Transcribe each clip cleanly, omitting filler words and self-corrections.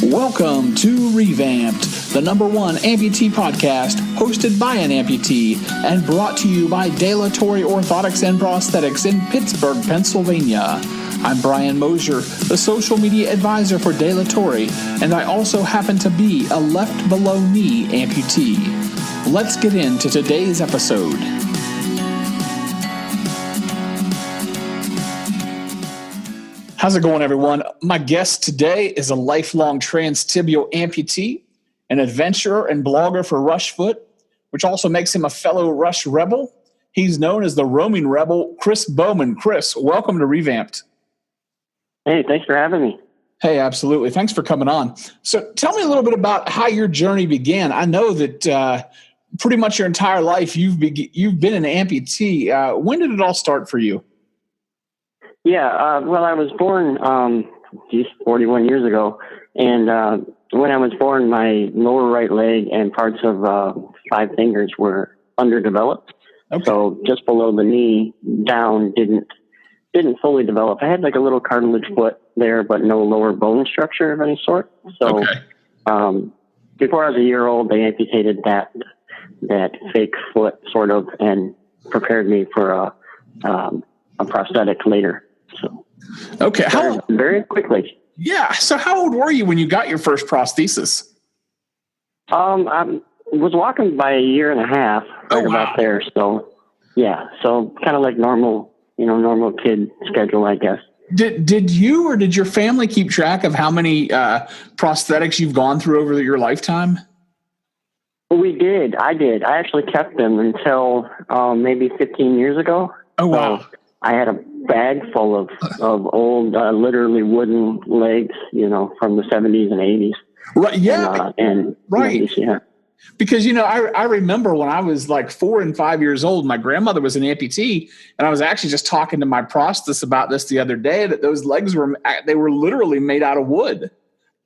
Welcome to revAMPd, the #1 amputee podcast hosted by an amputee and brought to you by Dilatory Orthotics and Prosthetics in Pittsburgh, Pennsylvania. I'm Brian Mosier, the social media advisor for Dilatory, and I also happen to be a left below knee amputee. Let's get into today's episode. How's it going, everyone? My guest today is a lifelong transtibial amputee, an adventurer and blogger for Rushfoot, which also makes him a fellow Rush rebel. He's known as the roaming rebel, Chris Bowman. Chris, welcome to revAMPd. Hey, thanks for having me. Hey, absolutely. Thanks for coming on. So tell me a little bit about how your journey began. I know that pretty much your entire life you've been an amputee. When did it all start for you? Yeah, well, I was born 41 years ago, and when I was born, my lower right leg and parts of 5 fingers were underdeveloped. Okay. So just below the knee down didn't fully develop. I had like a little cartilage foot there, but no lower bone structure of any sort. So before I was a year old, they amputated that fake foot sort of and prepared me for a prosthetic later. So okay, very quickly. Yeah. So how old were you when you got your first prosthesis? I was walking by a year and a half, about there. So yeah, so kind of like normal kid schedule, I guess. Did you or did your family keep track of how many prosthetics you've gone through over your lifetime? We did. I did. I actually kept them until maybe 15 years ago. Oh, wow. So I had a bag full of old, literally wooden legs, from the 70s and 80s. Right. Yeah. And right. 90s, yeah. Because, I remember when I was like 4 and 5 years old, my grandmother was an amputee, and I was actually just talking to my prosthetist about this the other day, that those legs were literally made out of wood.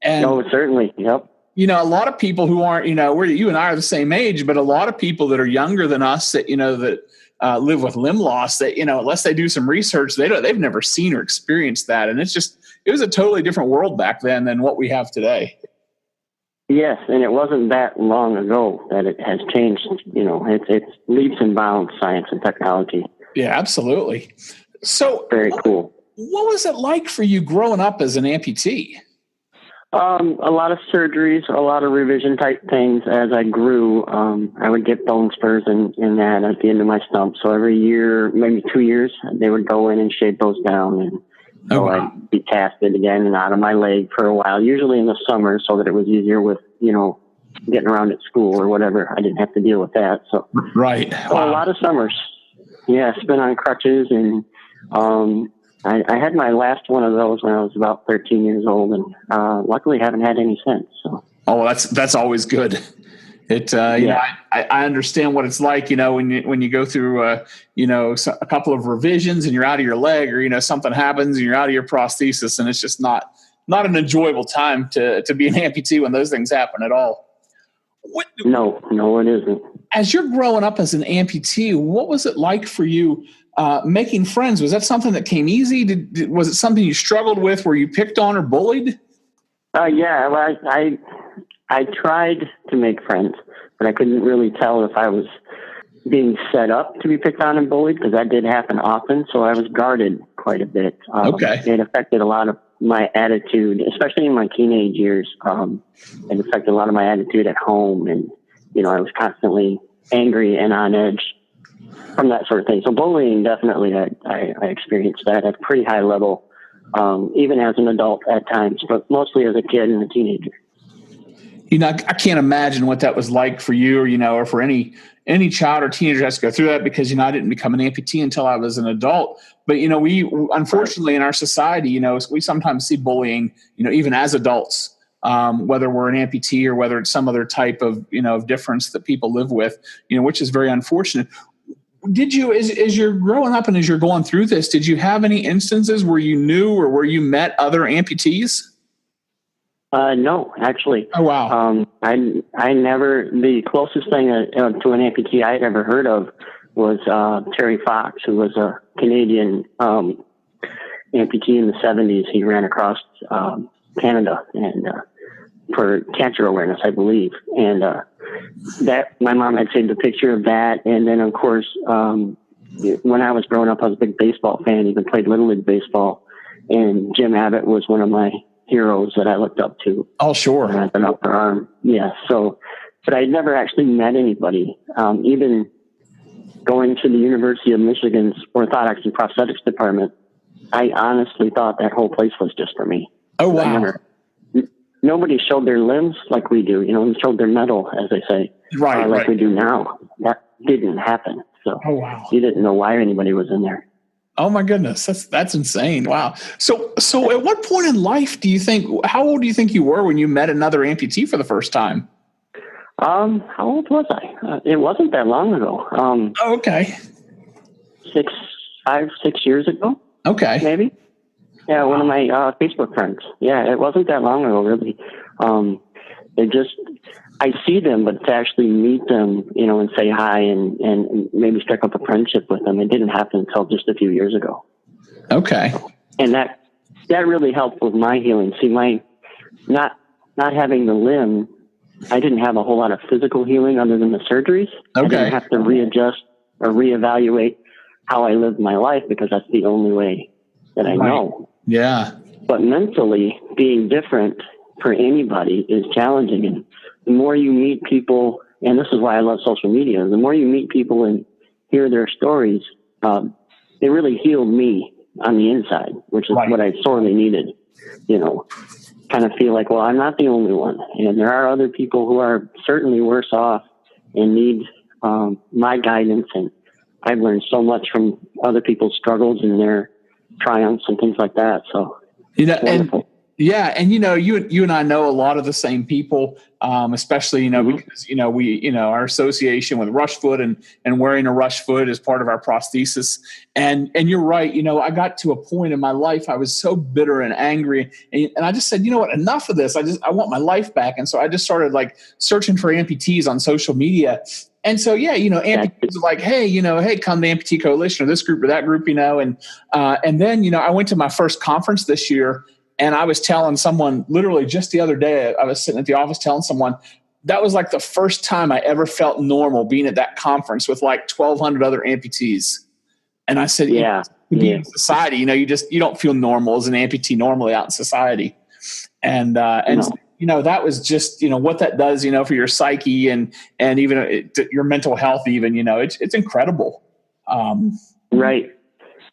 And, oh, certainly. Yep. A lot of people who aren't, you and I are the same age, but a lot of people that are younger than us that, live with limb loss, that, unless they do some research, they've never seen or experienced that. And it was a totally different world back then than what we have today. Yes. And it wasn't that long ago that it has changed. It's leaps and bounds, science and technology. Yeah, absolutely. So very cool. What was it like for you growing up as an amputee? A lot of surgeries, a lot of revision type things. As I grew, I would get bone spurs and that at the end of my stump. So every year, maybe 2 years, they would go in and shave those down. And so I'd be casted again and out of my leg for a while, usually in the summer, so that it was easier with, getting around at school or whatever. I didn't have to deal with that. So right. So a lot of summers. Yeah, spent on crutches and, I had my last one of those when I was about 13 years old, and luckily haven't had any since. So. Oh, that's always good. I understand what it's like, when you go through, a couple of revisions and you're out of your leg, or something happens and you're out of your prosthesis, and it's just not an enjoyable time to be an amputee when those things happen at all. No, it isn't. As you're growing up as an amputee, what was it like for you? Making friends, was that something that came easy? Was it something you struggled with? Were you picked on or bullied? Yeah, well, I tried to make friends, but I couldn't really tell if I was being set up to be picked on and bullied, because that did happen often. So I was guarded quite a bit. It affected a lot of my attitude, especially in my teenage years. It affected a lot of my attitude at home, and I was constantly angry and on edge from that sort of thing. So bullying, definitely, I experienced that at a pretty high level, even as an adult at times, but mostly as a kid and a teenager. I can't imagine what that was like for you, or for any child or teenager that has to go through that, because, I didn't become an amputee until I was an adult. But, we unfortunately in our society, we sometimes see bullying, even as adults, whether we're an amputee or whether it's some other type of, of difference that people live with, which is very unfortunate. Did you, as you're growing up and as you're going through this, did you have any instances where you knew or where you met other amputees? No, actually. Oh, wow. I never, the closest thing to an amputee I'd ever heard of was Terry Fox, who was a Canadian amputee in the 70s. He ran across Canada, and for cancer awareness, I believe. And that my mom had saved a picture of that. And then, of course, when I was growing up, I was a big baseball fan, even played Little League baseball. And Jim Abbott was one of my heroes that I looked up to. Oh, sure. An upper arm. Yeah. So, but I never actually met anybody. Even going to the University of Michigan's orthotics and prosthetics department, I honestly thought that whole place was just for me. Oh, wow. Nobody showed their limbs like we do, and showed their metal, as they say, like we do now. That didn't happen. So you didn't know why anybody was in there. Oh my goodness. That's insane. Wow. So at what point in life how old do you think you were when you met another amputee for the first time? How old was I? It wasn't that long ago. Okay. 6 years ago. Okay. Maybe. Yeah, one of my Facebook friends. Yeah, it wasn't that long ago, really. I see them, but to actually meet them, and say hi and maybe strike up a friendship with them, it didn't happen until just a few years ago. Okay. And that really helped with my healing. See, my not having the limb, I didn't have a whole lot of physical healing other than the surgeries. Okay. I didn't have to readjust or reevaluate how I lived my life because that's the only way that I know. Yeah. But mentally, being different for anybody is challenging. And the more you meet people, and this is why I love social media, the more you meet people and hear their stories, it really healed me on the inside, which is what I sorely needed, kind of feel like, well, I'm not the only one. And there are other people who are certainly worse off and need my guidance. And I've learned so much from other people's struggles and their triumphs and things like that. So wonderful. And you and I know a lot of the same people, especially because we our association with rush foot and wearing a rush foot is part of our prosthesis. And you're right. I got to a point in my life I was so bitter and angry, and I just said, enough of this. I want my life back. And so I just started searching for amputees on social media. And so, amputees are like, hey, come to Amputee Coalition or this group or that group, and then, I went to my first conference this year, and I was telling someone literally just the other day, I was sitting at the office telling someone that was the first time I ever felt normal being at that conference with 1,200 other amputees. And I said, in society, you don't feel normal as an amputee normally out in society. And that was just, what that does, for your psyche and even your mental health, even, it's incredible. Right.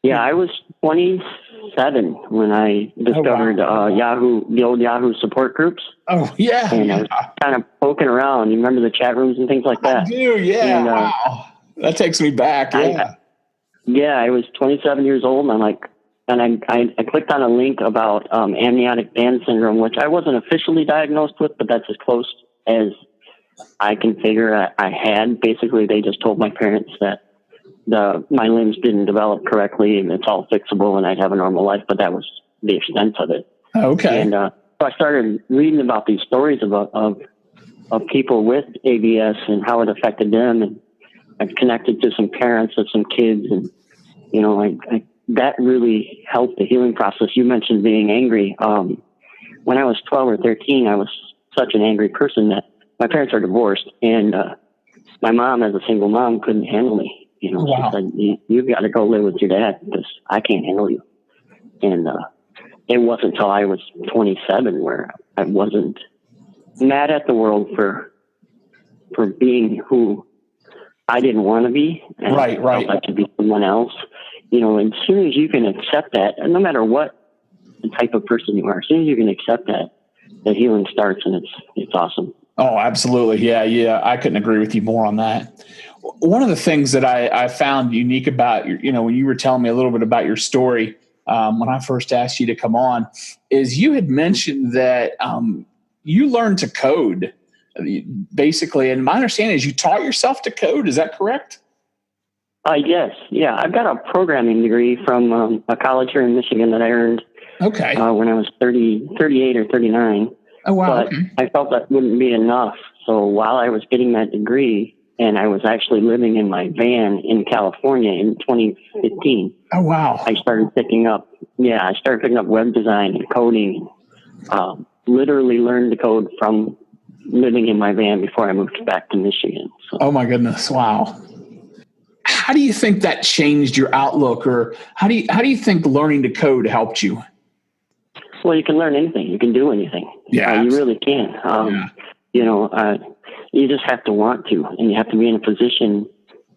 Yeah. I was 27 when I discovered Yahoo, the old Yahoo support groups. Oh yeah. And I was kind of poking around. You remember the chat rooms and things like that? I do. Yeah. And, wow. That takes me back. Yeah. I was 27 years old, and I clicked on a link about amniotic band syndrome, which I wasn't officially diagnosed with, but that's as close as I can figure I had. Basically, they just told my parents that my limbs didn't develop correctly and it's all fixable and I'd have a normal life, but that was the extent of it. Okay. And so I started reading about these stories of people with ABS and how it affected them, and I've connected to some parents of some kids, and that really helped the healing process. You mentioned being angry. When I was 12 or 13, I was such an angry person that my parents are divorced, and my mom, as a single mom, couldn't handle me. She said, you've got to go live with your dad because I can't handle you. And it wasn't until I was 27 where I wasn't mad at the world for being who I didn't want to be. And I felt I could be someone else. And as soon as you can accept that, and no matter what the type of person you are, as soon as you can accept that, the healing starts, and it's awesome. Oh, absolutely. Yeah. I couldn't agree with you more on that. One of the things that I found unique about when you were telling me a little bit about your story, when I first asked you to come on, is you had mentioned that you learned to code, basically. And my understanding is you taught yourself to code. Is that correct? Yes. Yeah. I've got a programming degree from a college here in Michigan that I earned when I was 38 or 39. Oh, wow. But I felt that wouldn't be enough. So while I was getting that degree, and I was actually living in my van in California in 2015. Oh, wow. I started picking up web design and coding, literally learned the code from living in my van before I moved back to Michigan. So. Oh my goodness. Wow. How do you think that changed your outlook, or how do you think learning to code helped you? Well, you can learn anything. You can do anything. Yeah. You really can. You know, you just have to want to, and you have to be in a position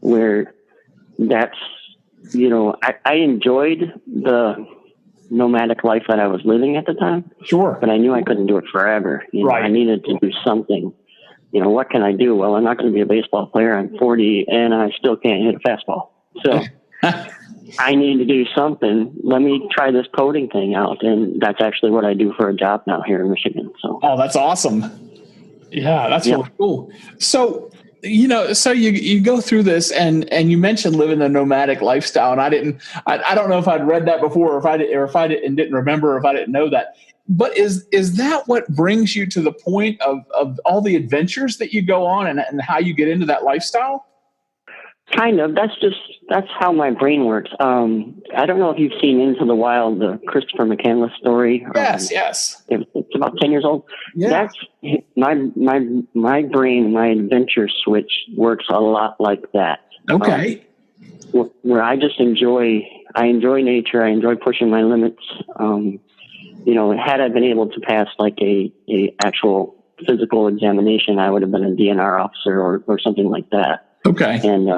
where that's, you know, I enjoyed the nomadic life that I was living at the time. Sure. But I knew I couldn't do it forever. You know, right. I needed to do something. You know, what can I do? Well, I'm not going to be a baseball player. I'm 40 and I still can't hit a fastball. So I need to do something. Let me try this coding thing out. And that's actually what I do for a job now here in Michigan. So. Oh, that's awesome. Yeah, that's really cool. So, you know, so you go through this and you mentioned living a nomadic lifestyle, and I don't know if I'd read that before, or if I didn't remember, or if I didn't know that. But is that what brings you to the point of all the adventures that you go on and how you get into that lifestyle? Kind of. That's how my brain works. I don't know if you've seen Into the Wild, the Christopher McCandless story. Yes. It's about 10 years old. Yeah. That's my brain, my adventure switch works a lot like that. Okay. Where I just enjoy nature. I enjoy pushing my limits. You know, had I been able to pass like a actual physical examination, I would have been a DNR officer or something like that. Okay. And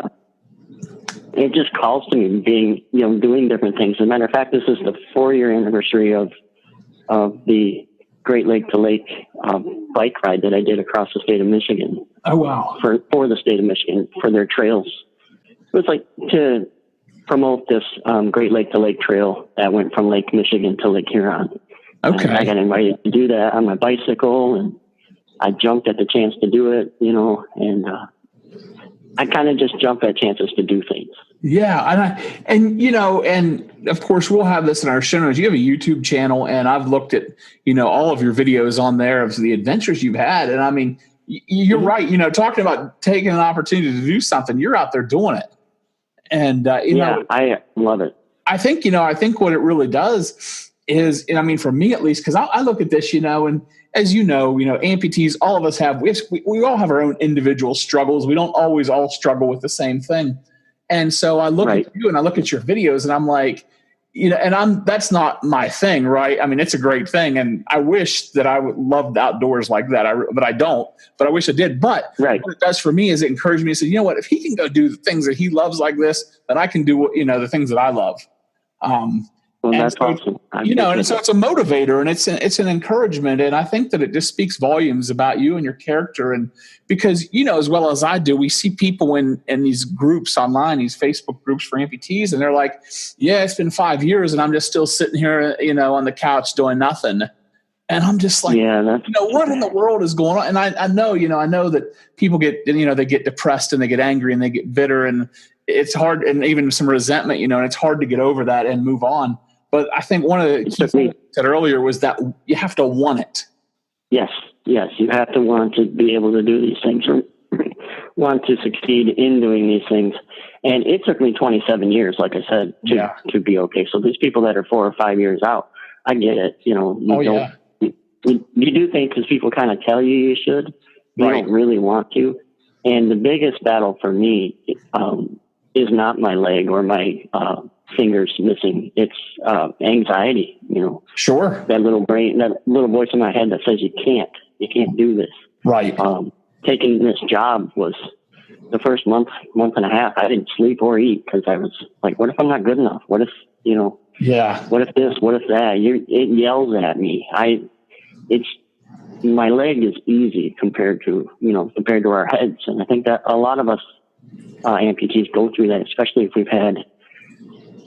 it just calls to me doing different things. As a matter of fact, this is the 4-year anniversary of the Great Lake to Lake bike ride that I did across the state of Michigan. Oh, wow. For the state of Michigan, for their trails. It was like to promote this Great Lake to Lake trail that went from Lake Michigan to Lake Huron. Okay. And I got invited to do that on my bicycle, and I jumped at the chance to do it, you know, and I kind of just jump at chances to do things. Yeah. And you know, and of course we'll have this in our show notes. You have a YouTube channel, and I've looked at, you know, all of your videos on there of the adventures you've had. And I mean, you're right. You know, talking about taking an opportunity to do something, you're out there doing it. And, you know, I love it. I think what it really does is, and I mean, for me at least, because I look at this, you know, and as you know, amputees, all of us we all have our own individual struggles. We don't always all struggle with the same thing. And so I look at you and I look at your videos and I'm like, you know, and that's not my thing, right? I mean, it's a great thing. And I wish that I would love the outdoors like that. But I don't, but I wish I did. But what it does for me is it encourages me to say, you know what, if he can go do the things that he loves like this, then I can do, you know, the things that I love. Well, that's awesome. You know, and so it's a motivator and it's an encouragement. And I think that it just speaks volumes about you and your character. And because, you know, as well as I do, we see people in these groups online, these Facebook groups for amputees, and they're like, yeah, it's been 5 years and I'm just still sitting here, you know, on the couch doing nothing. And I'm just like, you know, what in the world is going on? And I know that people get, you know, they get depressed and they get angry and they get bitter, and it's hard, and even some resentment, you know, and it's hard to get over that and move on. But I think one of the key things you said earlier was that you have to want it. Yes. You have to want to be able to do these things, or want to succeed in doing these things. And it took me 27 years, like I said, to be okay. So these people that are 4 or 5 years out, I get it. You know, you do things because people kind of tell you should. You don't really want to. And the biggest battle for me is not my leg or my fingers missing. It's anxiety, you know. Sure. That little voice in my head that says you can't do this. Right. Taking this job was the first month and a half. I didn't sleep or eat because I was like, what if I'm not good enough? What if, you know, what if this, what if that? It yells at me. My leg is easy compared to our heads. And I think that a lot of us amputees go through that, especially if we've had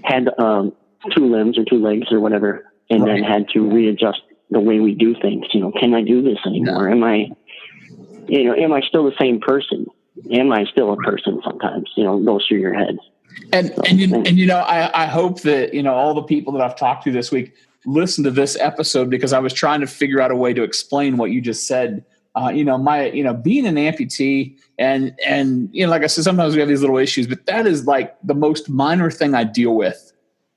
2 limbs or 2 legs or whatever, and then had to readjust the way we do things. You know, can I do this anymore? Am I still the same person? Am I still a person sometimes? You know, goes through your head. And you know, I hope that, you know, all the people that I've talked to this week listen to this episode, because I was trying to figure out a way to explain what you just said. Being an amputee and, you know, like I said, sometimes we have these little issues, but that is like the most minor thing I deal with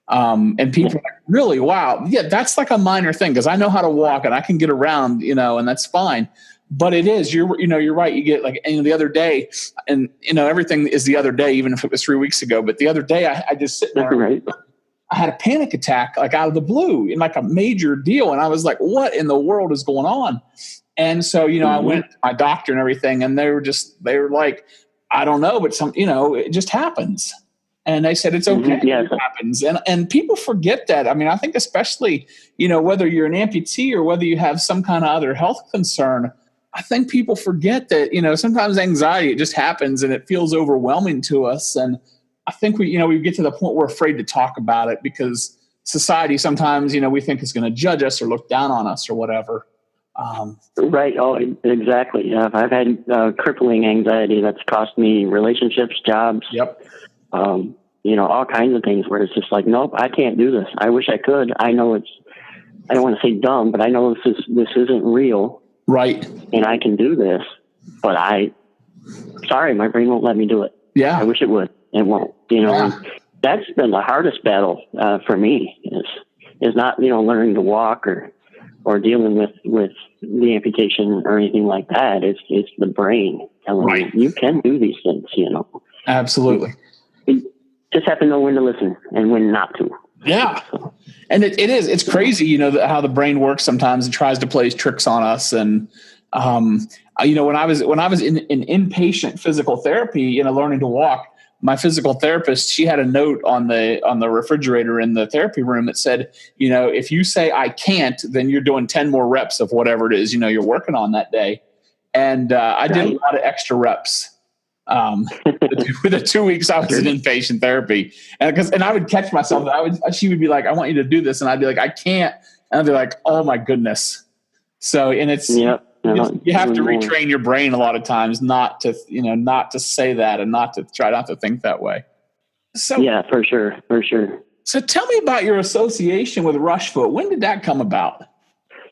And people are like, really? Wow. Yeah, that's like a minor thing because I know how to walk and I can get around, and that's fine. But it is, you're right. You get like, the other day, and everything is the other day, even if it was 3 weeks ago. But the other day, I just sit there. Right. I had a panic attack, like out of the blue, and like a major deal. And I was like, "What in the world is going on?" And so, I went to my doctor and everything, and they were like, "I don't know, but it just happens." And they said, it's okay. Yeah. It happens. And people forget that. I mean, I think especially, whether you're an amputee or whether you have some kind of other health concern, I think people forget that, sometimes anxiety, it just happens and it feels overwhelming to us. And I think we get to the point we're afraid to talk about it because society sometimes, we think is going to judge us or look down on us or whatever. Right. Oh, exactly. I've had crippling anxiety that's cost me relationships, jobs. Yep. All kinds of things where it's just like, nope, I can't do this. I wish I could. I know I don't want to say dumb, but I know this isn't real. Right. And I can do this, but sorry, my brain won't let me do it. Yeah. I wish it would. It won't, Yeah. That's been the hardest battle, for me is not, learning to walk or dealing with the amputation or anything like that. It's the brain telling you can do these things, Absolutely. You just have to know when to listen and when not to. Yeah. And it's crazy, how the brain works sometimes. It tries to play tricks on us. And, when I was in inpatient physical therapy, learning to walk, my physical therapist, she had a note on the refrigerator in the therapy room that said, if you say I can't, then you're doing 10 more reps of whatever it is, you're working on that day. And I did a lot of extra reps. With the 2 weeks I was in inpatient therapy, and I would catch myself. She would be like, "I want you to do this," and I'd be like, "I can't," and I'd be like, "Oh my goodness!" So, and you have to retrain your brain a lot of times not to say that and not to try not to think that way. So yeah, for sure. So tell me about your association with Rushfoot. When did that come about?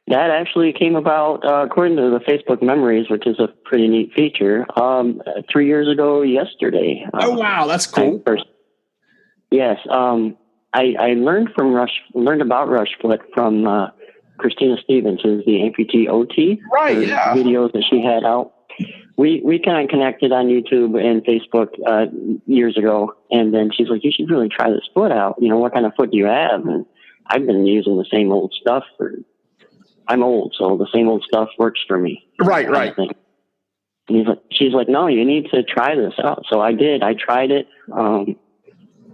That actually came about, according to the Facebook memories, which is a pretty neat feature, 3 years ago yesterday. Oh, wow. That's cool. Yes. I learned about Rushfoot from Christina Stevens, who's the amputee OT. Right, yeah. Videos that she had out. We kind of connected on YouTube and Facebook years ago, and then she's like, "You should really try this foot out. What kind of foot do you have?" And I've been using the same old stuff I'm old, so the same old stuff works for me. Right. And she's like, "No, you need to try this out." So I did. I tried it.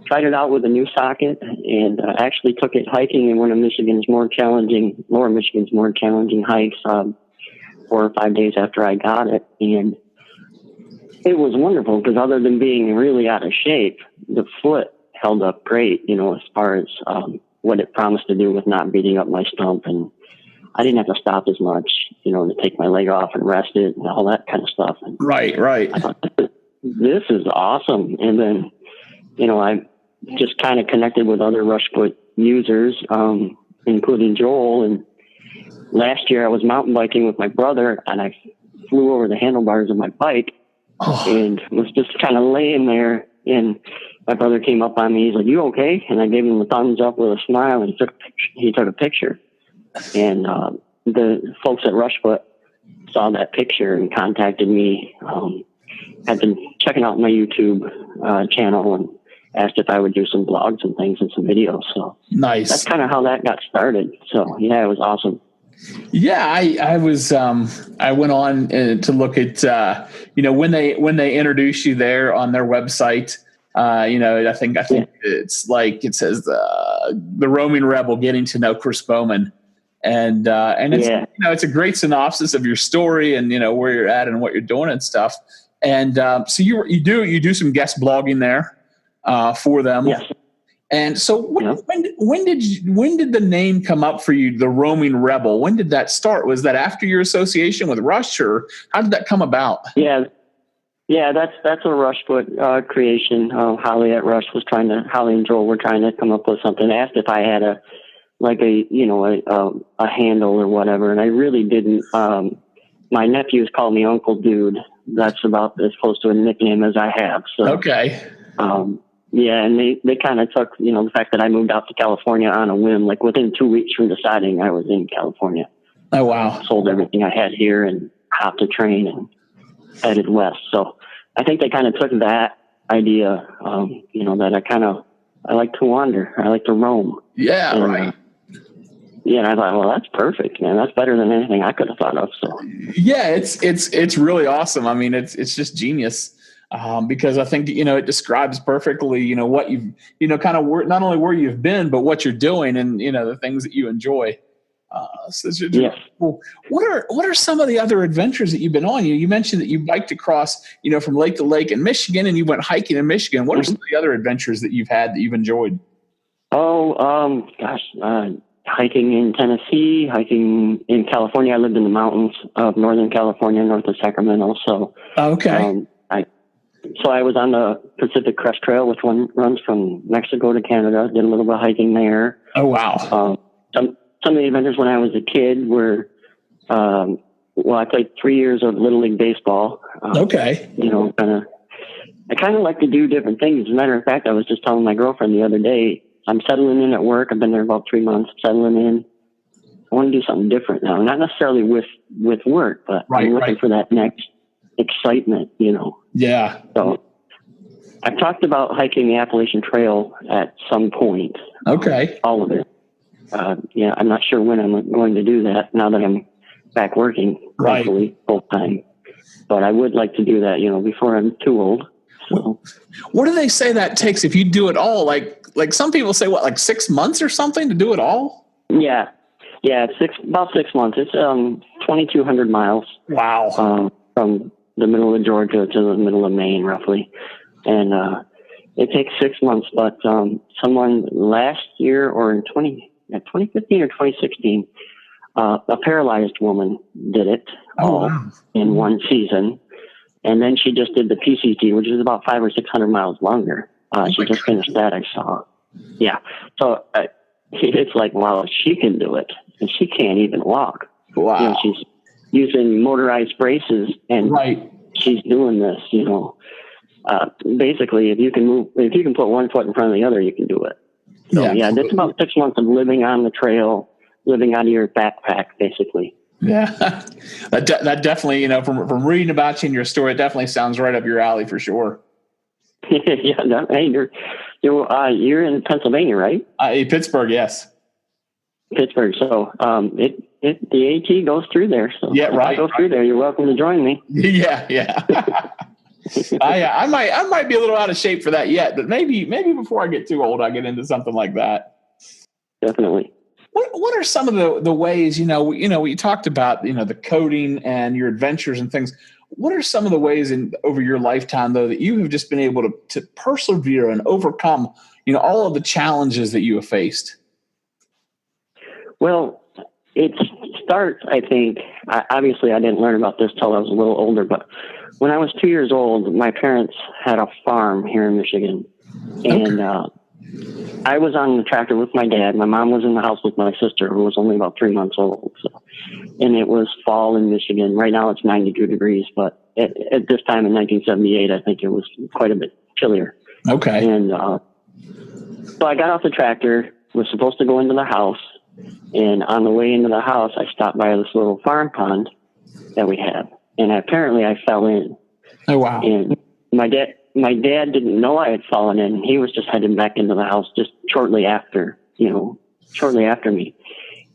Tried it out with a new socket, and actually took it hiking in one of Lower Michigan's more challenging hikes, 4 or 5 days after I got it. And it was wonderful because other than being really out of shape, the foot held up great, as far as what it promised to do with not beating up my stump. And I didn't have to stop as much, to take my leg off and rest it and all that kind of stuff. And right. I thought, this is awesome. And then, I just kind of connected with other Rushfoot users, including Joel. And last year I was mountain biking with my brother, and I flew over the handlebars of my bike and was just kind of laying there. And my brother came up on me. He's like, "You okay?" And I gave him a thumbs up with a smile, and he took a picture. And the folks at Rushfoot saw that picture and contacted me. Had been checking out my YouTube channel and asked if I would do some blogs and things and some videos. So nice. That's kind of how that got started. So yeah, it was awesome. Yeah, I was. I went on to look at when they introduce you there on their website. I think it's like it says the roaming rebel getting to know Chris Bowman. And it's, it's a great synopsis of your story and, where you're at and what you're doing and stuff. And so you do some guest blogging there for them. Yes. And so when did the name come up for you, the Roaming Rebel? When did that start? Was that after your association with Rush, or how did that come about? Yeah, that's a Rushfoot creation. Holly and Joel were trying to come up with something. They asked if I had a handle or whatever, and I really didn't. My nephews call me Uncle Dude. That's about as close to a nickname as I have. So, okay. Yeah, and they kind of took, the fact that I moved out to California on a whim. Like within 2 weeks from deciding I was in California. Oh, wow. Sold everything I had here and hopped a train and headed west. So I think they kind of took that idea, that I like to wander. I like to roam. Yeah, and, right. Yeah, and I thought, well, that's perfect, man. That's better than anything I could have thought of. So yeah, it's really awesome. I mean, it's just genius. Because I think, it describes perfectly, what you've, kind of not only where you've been, but what you're doing and, the things that you enjoy. So yes. Cool. What are some of the other adventures that you've been on? You mentioned that you biked across, from lake to lake in Michigan, and you went hiking in Michigan. What are some of the other adventures that you've had that you've enjoyed? Oh, hiking in Tennessee, hiking in California. I lived in the mountains of Northern California, north of Sacramento. So, okay. So I was on the Pacific Crest Trail, which one runs from Mexico to Canada. Did a little bit of hiking there. Oh, wow. Some of the adventures when I was a kid were, I played 3 years of Little League baseball. Okay. I kind of like to do different things. As a matter of fact, I was just telling my girlfriend the other day, I'm settling in at work. I've been there about 3 months, settling in. I want to do something different now. Not necessarily with work, but I'm looking for that next excitement, Yeah. So I've talked about hiking the Appalachian Trail at some point. Okay. All of it. I'm not sure when I'm going to do that now that I'm back working, hopefully, full time. But I would like to do that, before I'm too old. So. What do they say that takes if you do it all? Like some people say, like 6 months or something to do it all? Yeah. Yeah, it's about 6 months. It's 2,200 miles. Wow. From the middle of Georgia to the middle of Maine, roughly. And it takes 6 months. But someone last year or in 2015 or 2016, a paralyzed woman did it in one season. And then she just did the PCT, which is about 500 or 600 miles longer. She just finished that, I saw. Yeah. So it's like, wow, she can do it. And she can't even walk. Wow. She's using motorized braces and she's doing this, basically if you can put one foot in front of the other, you can do it. So it's about 6 months of living on the trail, living out of your backpack, basically. Yeah, that definitely, from reading about you and your story, it definitely sounds right up your alley for sure. Yeah, hey, you're in Pennsylvania, right? Pittsburgh, yes. Pittsburgh. So the AT goes through there. So yeah, right. If I go through there, you're welcome to join me. Yeah. I might be a little out of shape for that yet, but maybe before I get too old, I get into something like that. Definitely. What are some of the ways, we talked about, the coding and your adventures and things. What are some of the ways over your lifetime, though, that you have just been able to persevere and overcome, all of the challenges that you have faced? Well, it starts, I think, obviously I didn't learn about this till I was a little older, but when I was 2 years old, my parents had a farm here in Michigan. And I was on the tractor with my dad. My mom was in the house with my sister, who was only about 3 months old. So, and it was fall in Michigan. Right now it's 92 degrees, but at this time in 1978, I think it was quite a bit chillier. Okay. And so I got off the tractor, was supposed to go into the house. And on the way into the house, I stopped by this little farm pond that we have. And apparently I fell in. Oh, wow. And my dad didn't know I had fallen in. He was just heading back into the house just shortly after me.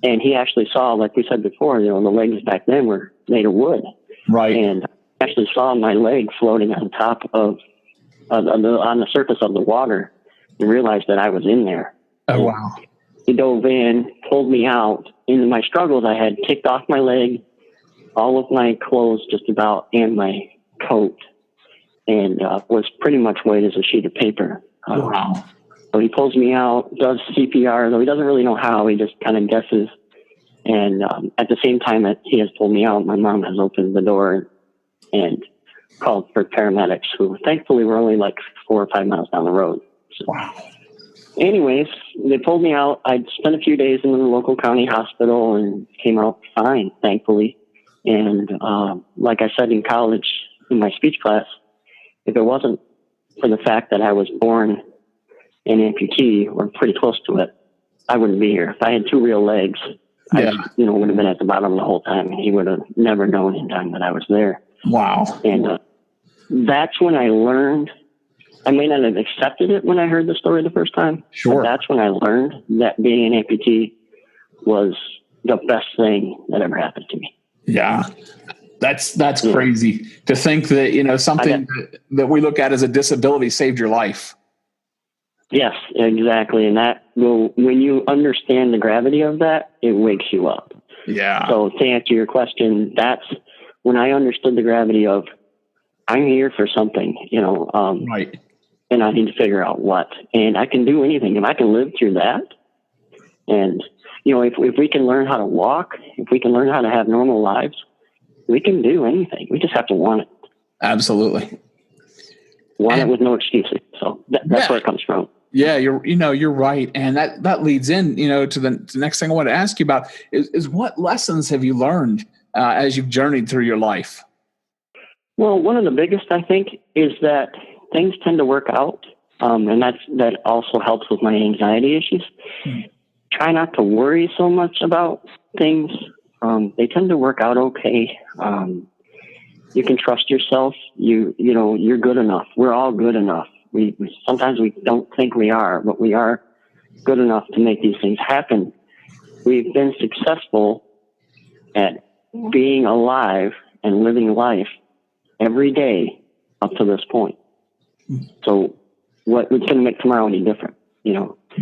And he actually saw, like we said before, the legs back then were made of wood. Right. And I actually saw my leg floating on top of, on the surface of the water, and realized that I was in there. Oh, wow. He dove in, pulled me out. In my struggles, I had kicked off my leg, all of my clothes just about, and my coat, and was pretty much white as a sheet of paper. Wow. So he pulls me out, does CPR, though he doesn't really know how. He just kind of guesses. And at the same time that he has pulled me out, my mom has opened the door and called for paramedics, who thankfully were only like 4 or 5 miles down the road. So, wow. Anyways, they pulled me out. I'd spent a few days in the local county hospital and came out fine, thankfully. And like I said in college, in my speech class, if it wasn't for the fact that I was born an amputee or pretty close to it, I wouldn't be here. If I had 2 real legs, I would have been at the bottom the whole time. He would have never known in time that I was there. Wow. And that's when I learned. I may not have accepted it when I heard the story the first time. Sure. But that's when I learned that being an amputee was the best thing that ever happened to me. Yeah. That's crazy to think that, something that we look at as a disability saved your life. Yes, exactly. And when you understand the gravity of that, it wakes you up. Yeah. So to answer your question, that's when I understood the gravity of, I'm here for something, right. And I need to figure out what, and I can do anything. If I can live through that, and, if we can learn how to walk, if we can learn how to have normal lives, we can do anything. We just have to want it. Absolutely. Want it with no excuses. So that's where it comes from. Yeah, you're right. And that leads in, to the next thing I want to ask you about is what lessons have you learned as you've journeyed through your life? Well, one of the biggest, I think, is that things tend to work out. And that also helps with my anxiety issues. Try not to worry so much about things. They tend to work out okay. You can trust yourself. You're good enough. We're all good enough. We sometimes we don't think we are, but we are good enough to make these things happen. We've been successful at being alive and living life every day up to this point. So what's going to make tomorrow any different?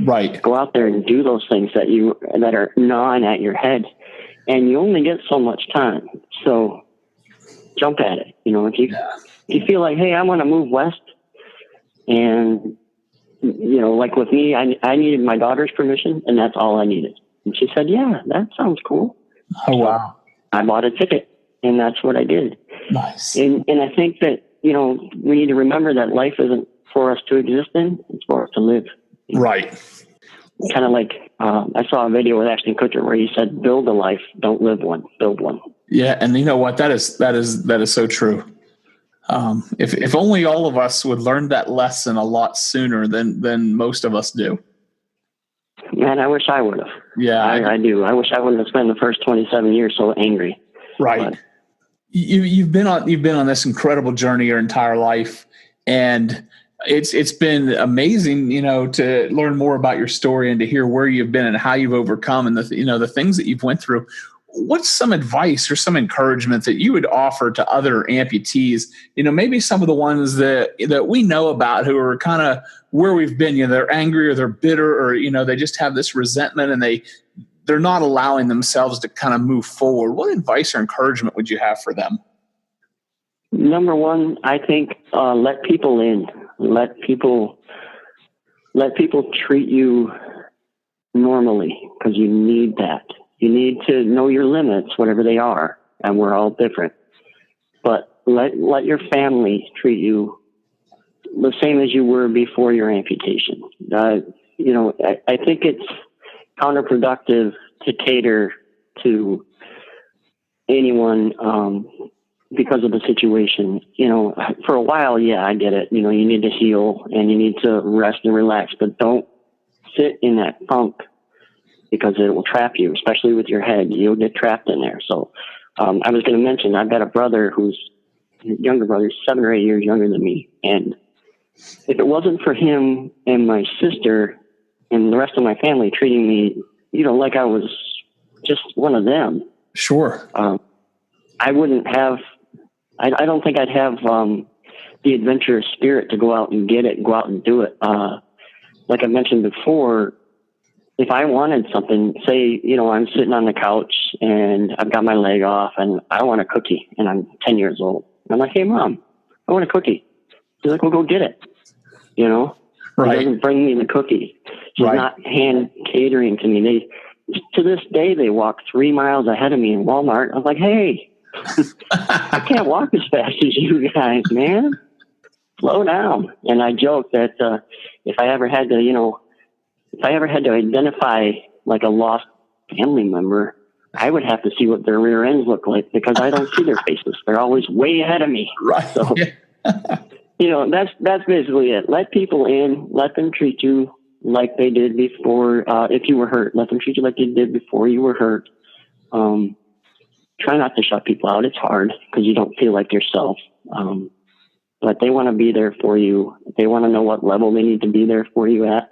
Right. Go out there and do those things that are gnawing at your head, and you only get so much time. So jump at it. If you feel like, hey, I want to move west. And, like with me, I needed my daughter's permission, and that's all I needed. And she said, yeah, that sounds cool. Oh, wow. So I bought a ticket, and that's what I did. Nice. And I think that, we need to remember that life isn't for us to exist in, it's for us to live. Right. Kind of like, I saw a video with Ashton Kutcher where he said, build a life, don't live one, build one. Yeah. And you know what? That is so true. If only all of us would learn that lesson a lot sooner than most of us do. Man, I wish I would have. Yeah, I do. I wish I wouldn't have spent the first 27 years so angry. Right. But you've been on this incredible journey your entire life, and it's been amazing, to learn more about your story and to hear where you've been and how you've overcome and the things that you've went through. What's some advice or some encouragement that you would offer to other amputees? Maybe some of the ones that we know about who are kind of where we've been. They're angry or they're bitter or they just have this resentment and they're not allowing themselves to kind of move forward. What advice or encouragement would you have for them? Number one, I think let people in. Let people treat you normally, because you need that. You need to know your limits, whatever they are, and we're all different. But let your family treat you the same as you were before your amputation. I think it's counterproductive to cater to anyone because of the situation. For a while, yeah, I get it. You need to heal and you need to rest and relax, but don't sit in that funk, because it will trap you, especially with your head. You'll get trapped in there. So I was going to mention, I've got a brother younger brother, 7 or 8 years younger than me. And if it wasn't for him and my sister and the rest of my family treating me, like I was just one of them. Sure. I wouldn't have, I don't think I'd have the adventurous spirit to go out and get it, go out and do it. Like I mentioned before, if I wanted something, say, I'm sitting on the couch and I've got my leg off and I want a cookie and I'm 10 years old. I'm like, hey, Mom, I want a cookie. She's like, well, go get it. Right. She doesn't bring me the cookie. She's not hand catering to me. To this day, they walk 3 miles ahead of me in Walmart. I was like, hey, I can't walk as fast as you guys, man. Slow down. And I joke that if I ever had to identify like a lost family member, I would have to see what their rear ends look like, because I don't see their faces. They're always way ahead of me. Right. So, That's basically it. Let people in, let them treat you like they did before. If you were hurt, let them treat you like they did before you were hurt. Try not to shut people out. It's hard because you don't feel like yourself. But they want to be there for you. They want to know what level they need to be there for you at.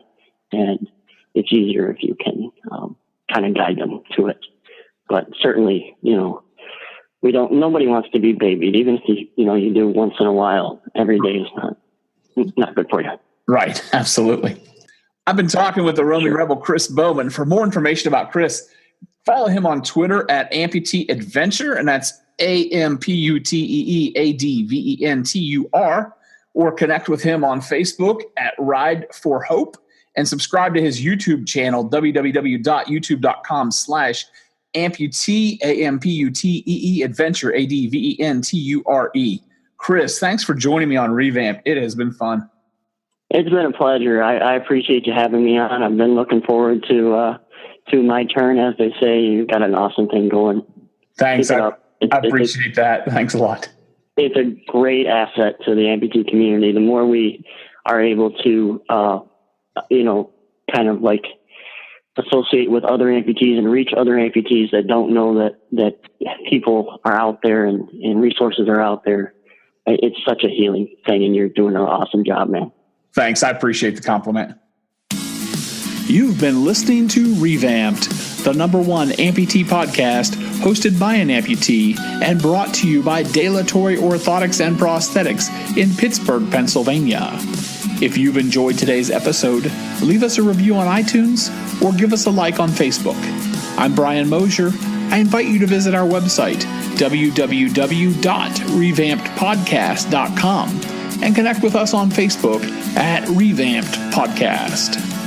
And it's easier if you can kind of guide them to it. But certainly, nobody wants to be babied. Even if you do once in a while, every day is not good for you. Right. Absolutely. I've been talking with the Roman Rebel, Chris Bowman. For more information about Chris, follow him on Twitter at Amputee Adventure, and that's AMPUTEEADVENTUR, or connect with him on Facebook at Ride for Hope, and subscribe to his YouTube channel, www.youtube.com/Amputee, AMPUTEE Adventure, ADVENTURE. Chris, thanks for joining me on Revamp. It has been fun. It's been a pleasure. I appreciate you having me on. I've been looking forward to my turn, as they say. You've got an awesome thing going. Thanks. I appreciate that. Thanks a lot. It's a great asset to the amputee community. The more we are able to, kind of like associate with other amputees and reach other amputees that don't know that people are out there and resources are out there. It's such a healing thing, and you're doing an awesome job, man. Thanks. I appreciate the compliment. You've been listening to Revamped, the #1 amputee podcast hosted by an amputee and brought to you by Dilatory Orthotics and Prosthetics in Pittsburgh, Pennsylvania. If you've enjoyed today's episode, leave us a review on iTunes or give us a like on Facebook. I'm Brian Mosier. I invite you to visit our website, www.revampedpodcast.com, and connect with us on Facebook at Revamped Podcast.